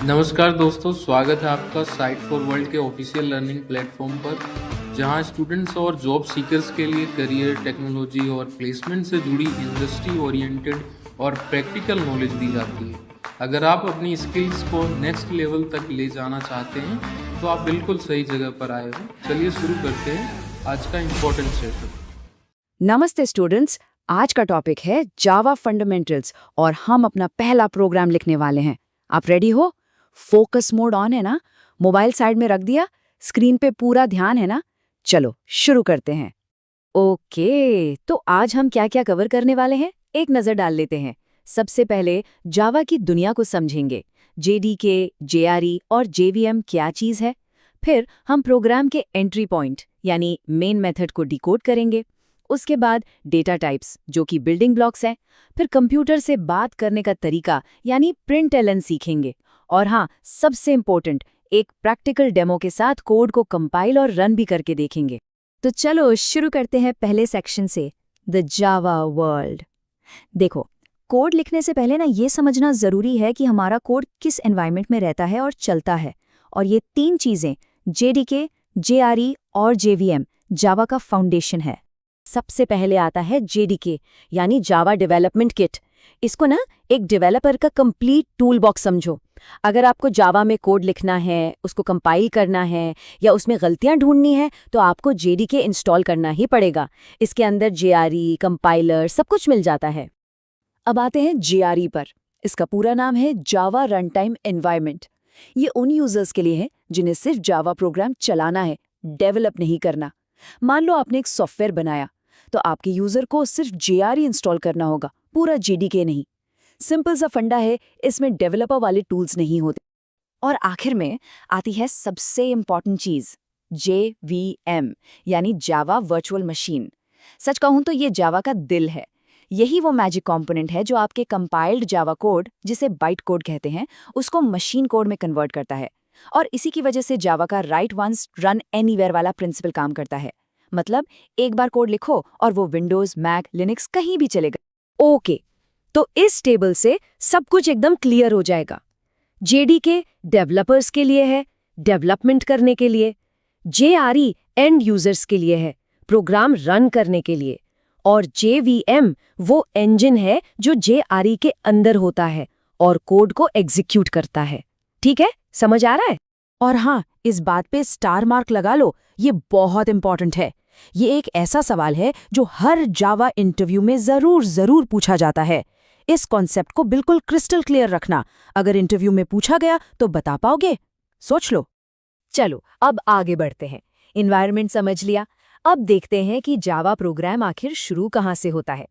नमस्कार दोस्तों, स्वागत है आपका साइट फॉर वर्ल्ड के ऑफिशियल लर्निंग प्लेटफॉर्म पर, जहां स्टूडेंट्स और जॉब सीकर्स के लिए करियर, टेक्नोलॉजी और प्लेसमेंट से जुड़ी इंडस्ट्री ओरिएंटेड और प्रैक्टिकल नॉलेज दी जाती है। अगर आप अपनी स्किल्स को नेक्स्ट लेवल तक ले जाना चाहते हैं तो आप बिल्कुल सही जगह पर आए हो। चलिए शुरू करते हैं आज का इम्पोर्टेंट सेशन। नमस्ते स्टूडेंट्स, आज का टॉपिक है जावा फंडामेंटल्स और हम अपना पहला प्रोग्राम लिखने वाले हैं। आप रेडी हो? फोकस मोड ऑन है ना? मोबाइल साइड में रख दिया? स्क्रीन पे पूरा ध्यान है ना? चलो शुरू करते हैं। ओके, तो आज हम क्या क्या कवर करने वाले हैं, एक नजर डाल लेते हैं। सबसे पहले जावा की दुनिया को समझेंगे। जेडीके, जेआरई और जेवीएम क्या चीज है। फिर हम प्रोग्राम के एंट्री पॉइंट यानी मेन मेथड को डिकोड करेंगे। उसके बाद डेटा टाइप्स जो कि बिल्डिंग ब्लॉक्स हैं। फिर कंप्यूटर से बात करने का तरीका यानी प्रिंट-एल-एन सीखेंगे। और हाँ, सबसे इम्पोर्टेंट, एक प्रैक्टिकल डेमो के साथ कोड को कंपाइल और रन भी करके देखेंगे। तो चलो शुरू करते हैं पहले सेक्शन से, द जावा वर्ल्ड। देखो, कोड लिखने से पहले ना ये समझना जरूरी है कि हमारा कोड किस एनवायरनमेंट में रहता है और चलता है। और ये तीन चीजें, जेडीके, जेआरई और जेवीएम, जावा का फाउंडेशन है। सबसे पहले आता है जेडीके यानी जावा डेवलपमेंट किट। इसको ना एक डेवलपर का कंप्लीट टूल बॉक्स समझो। अगर आपको जावा में कोड लिखना है, उसको कंपाइल करना है या उसमें गलतियां ढूंढनी है तो आपको जेडीके इंस्टॉल करना ही पड़ेगा। इसके अंदर जेआरई, कंपाइलर सब कुछ मिल जाता है। अब आते हैं जेआरई पर। इसका पूरा नाम है जावा रन टाइम एनवायरनमेंट। ये उन यूजर्स के लिए है जिन्हें सिर्फ जावा प्रोग्राम चलाना है, डेवलप नहीं करना। मान लो आपने एक सॉफ्टवेयर बनाया तो आपके यूजर को सिर्फ जेआरई इंस्टॉल करना होगा, पूरा जेडीके नहीं। सिंपल सा फंडा है, इसमें डेवलपर वाले टूल्स नहीं होते। और आखिर में आती है सबसे इंपॉर्टेंट चीज, जेवीएम यानी जावा वर्चुअल मशीन। सच कहूं तो ये जावा का दिल है। यही वो मैजिक कंपोनेंट है जो आपके कंपाइल्ड जावा कोड, जिसे बाइट कोड कहते हैं, उसको मशीन कोड में कन्वर्ट करता है। और इसी की वजह से जावा का राइट वंस रन एनीवेयर वाला प्रिंसिपल काम करता है। मतलब एक बार कोड लिखो और वो विंडोज, मैक, लिनक्स कहीं भी चलेगा। ओके, तो इस टेबल से सब कुछ एकदम क्लियर हो जाएगा। जेडीके डेवलपर्स के लिए है, डेवलपमेंट करने के लिए। जेआरई एंड यूजर्स के लिए है, प्रोग्राम रन करने के लिए। और जेवीएम वो इंजन है जो जेआरई के अंदर होता है और कोड को एग्जीक्यूट करता है। ठीक है, समझ आ रहा है? और हाँ, इस बात पे स्टार मार्क लगा लो, ये बहुत इंपॉर्टेंट है। ये एक ऐसा सवाल है जो हर जावा इंटरव्यू में जरूर पूछा जाता है। इस कॉन्सेप्ट को बिल्कुल क्रिस्टल क्लियर रखना। अगर इंटरव्यू में पूछा गया तो बता पाओगे? सोच लो। चलो अब आगे बढ़ते हैं। एनवायरनमेंट समझ लिया, अब देखते हैं कि जावा प्रोग्राम आखिर शुरू कहाँ से होता है।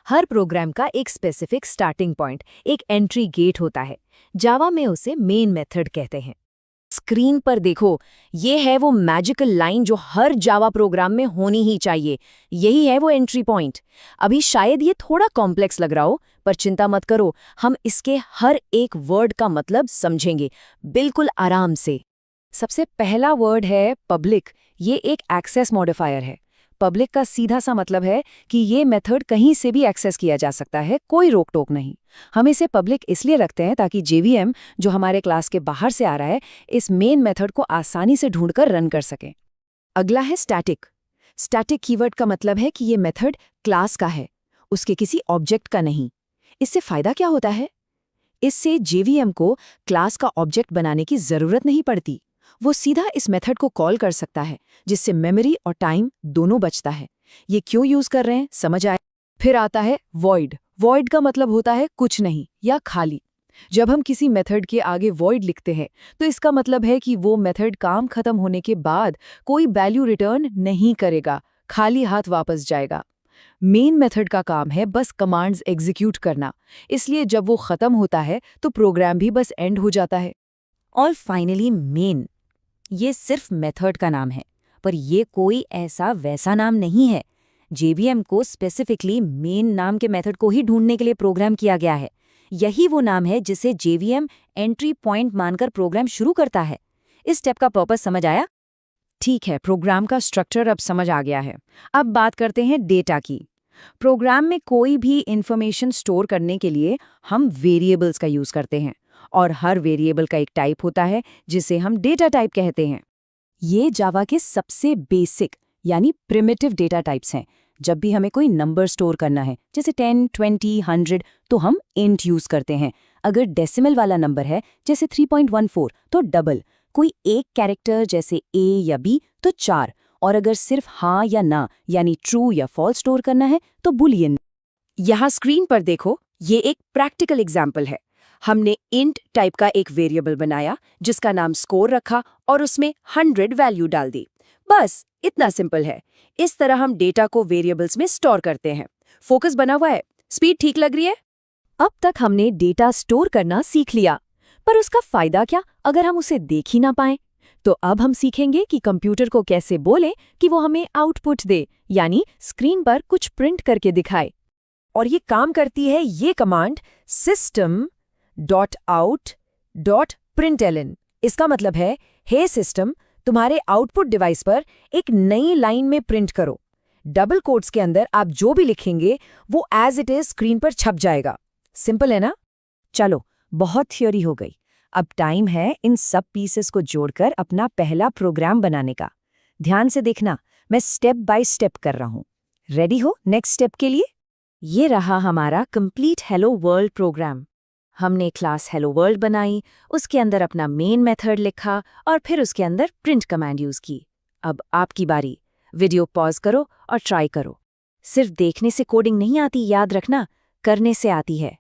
हर प्रोग्राम का एक स्पेसिफिक स्टार्टिंग पॉइंट, एक एंट्री गेट होता है। जावा में उसे मेन मेथड कहते हैं। स्क्रीन पर देखो, ये है वो मैजिकल लाइन जो हर जावा प्रोग्राम में होनी ही चाहिए। यही है वो एंट्री पॉइंट। अभी शायद ये थोड़ा कॉम्प्लेक्स लग रहा हो, पर चिंता मत करो, हम इसके हर एक वर्ड का मतलब समझेंगे बिल्कुल आराम से। सबसे पहला वर्ड है पब्लिक। ये एक एक्सेस मॉडिफायर है। पब्लिक का सीधा सा मतलब है कि ये मेथड कहीं से भी एक्सेस किया जा सकता है, कोई रोक टोक नहीं। हम इसे पब्लिक इसलिए रखते हैं ताकि जेवीएम, जो हमारे क्लास के बाहर से आ रहा है, इस मेन मेथड को आसानी से ढूंढकर रन कर सके। अगला है स्टैटिक। स्टैटिक कीवर्ड का मतलब है कि ये मेथड क्लास का है, उसके किसी ऑब्जेक्ट का नहीं। इससे फायदा क्या होता है? इससे जेवीएम को क्लास का ऑब्जेक्ट बनाने की जरूरत नहीं पड़ती। वो सीधा इस मेथड को कॉल कर सकता है, जिससे मेमोरी और टाइम दोनों बचता है। ये क्यों यूज कर रहे हैं, समझ आए? फिर आता है वॉइड। वॉइड का मतलब होता है कुछ नहीं या खाली। जब हम किसी मेथड के आगे वॉइड लिखते हैं तो इसका मतलब है कि वो मेथड काम खत्म होने के बाद कोई वैल्यू रिटर्न नहीं करेगा, खाली हाथ वापस जाएगा। मेन मेथड का काम है बस कमांड्स एग्जीक्यूट करना, इसलिए जब वो खत्म होता है तो प्रोग्राम भी बस एंड हो जाता है। और फाइनली मेन, ये सिर्फ मेथड का नाम है, पर ये कोई ऐसा वैसा नाम नहीं है। जेवीएम को स्पेसिफिकली मेन नाम के मेथड को ही ढूंढने के लिए प्रोग्राम किया गया है। यही वो नाम है जिसे जेवीएम एंट्री पॉइंट मानकर प्रोग्राम शुरू करता है। इस स्टेप का पर्पस समझ आया? ठीक है, प्रोग्राम का स्ट्रक्चर अब समझ आ गया है। अब बात करते हैं डेटा की। प्रोग्राम में कोई भी इंफॉर्मेशन स्टोर करने के लिए हम वेरिएबल्स का यूज करते हैं और हर वेरिएबल का एक टाइप होता है जिसे हम डेटा टाइप कहते हैं। ये जावा के सबसे बेसिक यानी प्रिमिटिव डेटा टाइप्स हैं। जब भी हमें कोई नंबर स्टोर करना है, जैसे 10, 20, 100, तो हम इंट यूज करते हैं। अगर डेसिमल वाला नंबर है, जैसे 3.14, तो डबल। कोई एक कैरेक्टर जैसे ए या बी तो 4, और अगर सिर्फ हाँ या ना यानी ट्रू या फॉल्स स्टोर करना है तो बुलियन। यहाँ स्क्रीन पर देखो, ये एक प्रैक्टिकल एग्जाम्पल है। हमने इंट टाइप का एक वेरिएबल बनाया जिसका नाम स्कोर रखा और उसमें 100 वैल्यू डाल दी। बस इतना सिंपल है। इस तरह हम डेटा को वेरिएबल्स में स्टोर करते हैं। फोकस बना हुआ है? स्पीड ठीक लग रही है? अब तक हमने डेटा स्टोर करना सीख लिया, पर उसका फायदा क्या अगर हम उसे देख ही ना पाएं? तो अब हम सीखेंगे कि कंप्यूटर को कैसे बोलें कि वो हमें आउटपुट दे, यानी स्क्रीन पर कुछ प्रिंट करके दिखाए। और ये काम करती है ये कमांड system.out.println। इसका मतलब है, हे सिस्टम, तुम्हारे आउटपुट डिवाइस पर एक नई लाइन में प्रिंट करो। डबल कोट्स के अंदर आप जो भी लिखेंगे वो एज इट इज स्क्रीन पर छप जाएगा। सिंपल है ना? चलो, बहुत थ्योरी हो गई। अब टाइम है इन सब पीसेस को जोड़कर अपना पहला प्रोग्राम बनाने का। ध्यान से देखना, मैं स्टेप बाय स्टेप कर रहा हूँ। रेडी हो नेक्स्ट स्टेप के लिए? ये रहा हमारा कंप्लीट हेलो वर्ल्ड प्रोग्राम। हमने क्लास हेलो वर्ल्ड बनाई, उसके अंदर अपना मेन मेथड लिखा और फिर उसके अंदर प्रिंट कमांड यूज की। अब आपकी बारी। वीडियो पॉज करो और ट्राई करो। सिर्फ देखने से कोडिंग नहीं आती, याद रखना, करने से आती है।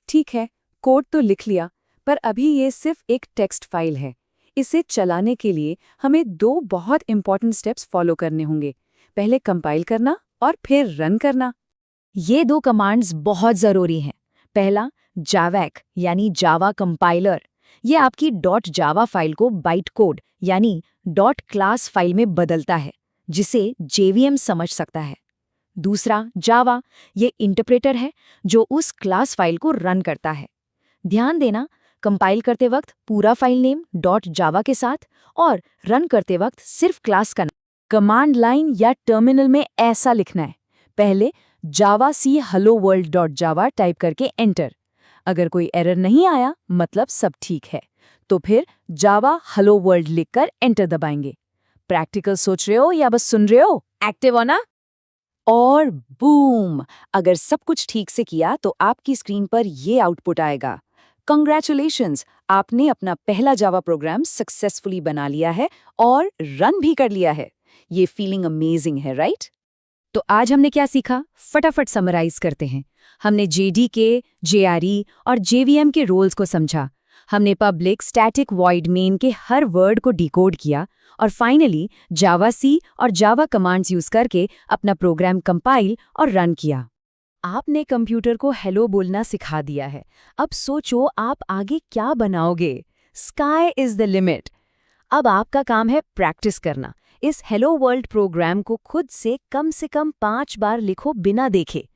ठीक है, कोड तो लिख लिया, पर अभी ये सिर्फ एक टेक्स्ट फाइल है। इसे चलाने के लिए हमें 2 बहुत इंपॉर्टेंट स्टेप्स फॉलो करने होंगे। पहले कंपाइल करना और फिर रन करना। ये 2 कमांड्स बहुत ज़रूरी हैं। पहला, जावैक यानी जावा कंपाइलर। ये आपकी .java फाइल को बाइट कोड यानी .class फाइल में बदलता है, जिसे JVM समझ सकता है। दूसरा, जावा, ये इंटरप्रेटर है जो उस क्लास फाइल को रन करता है। ध्यान देना, कंपाइल करते वक्त पूरा फाइल नेम .java के साथ और रन करते वक्त सिर्फ क्लास का नाम। कमांड लाइन या टर्मिनल में ऐसा लिखना है, पहले javac helloworld.java टाइप करके एंटर। अगर कोई एरर नहीं आया मतलब सब ठीक है, तो फिर जावा हेलो वर्ल्ड लिखकर एंटर दबाएंगे। प्रैक्टिकल सोच रहे हो या बस सुन रहे हो? एक्टिव हो ना? और बूम! अगर सब कुछ ठीक से किया तो आपकी स्क्रीन पर ये आउटपुट आएगा। कंग्रेचुलेशंस, आपने अपना पहला जावा प्रोग्राम सक्सेसफुली बना लिया है और रन भी कर लिया है। ये फीलिंग अमेजिंग है, राइट? तो आज हमने क्या सीखा? फटाफट समराइज करते हैं। हमने JDK, JRE और JVM के रोल्स को समझा। हमने पब्लिक स्टैटिक वॉइड मेन के हर वर्ड को डिकोड किया और फाइनली जावाc और जावा कमांड्स यूज करके अपना प्रोग्राम कंपाइल और रन किया। आपने कंप्यूटर को हेलो बोलना सिखा दिया है। अब सोचो आप आगे क्या बनाओगे। Sky is the limit. अब आपका काम है प्रैक्टिस करना। इस हेलो वर्ल्ड प्रोग्राम को खुद से कम 5 बार लिखो बिना देखे।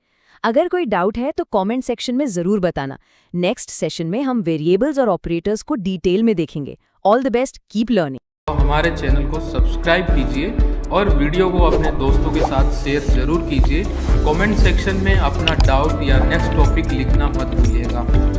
अगर कोई डाउट है तो कमेंट सेक्शन में जरूर बताना। नेक्स्ट सेशन में हम वेरिएबल्स और ऑपरेटर्स को डिटेल में देखेंगे। All the best, keep learning. हमारे चैनल को सब्सक्राइब कीजिए और वीडियो को अपने दोस्तों के साथ शेयर जरूर कीजिए। कमेंट सेक्शन में अपना डाउट या नेक्स्ट टॉपिक लिखना मत भूलिएगा।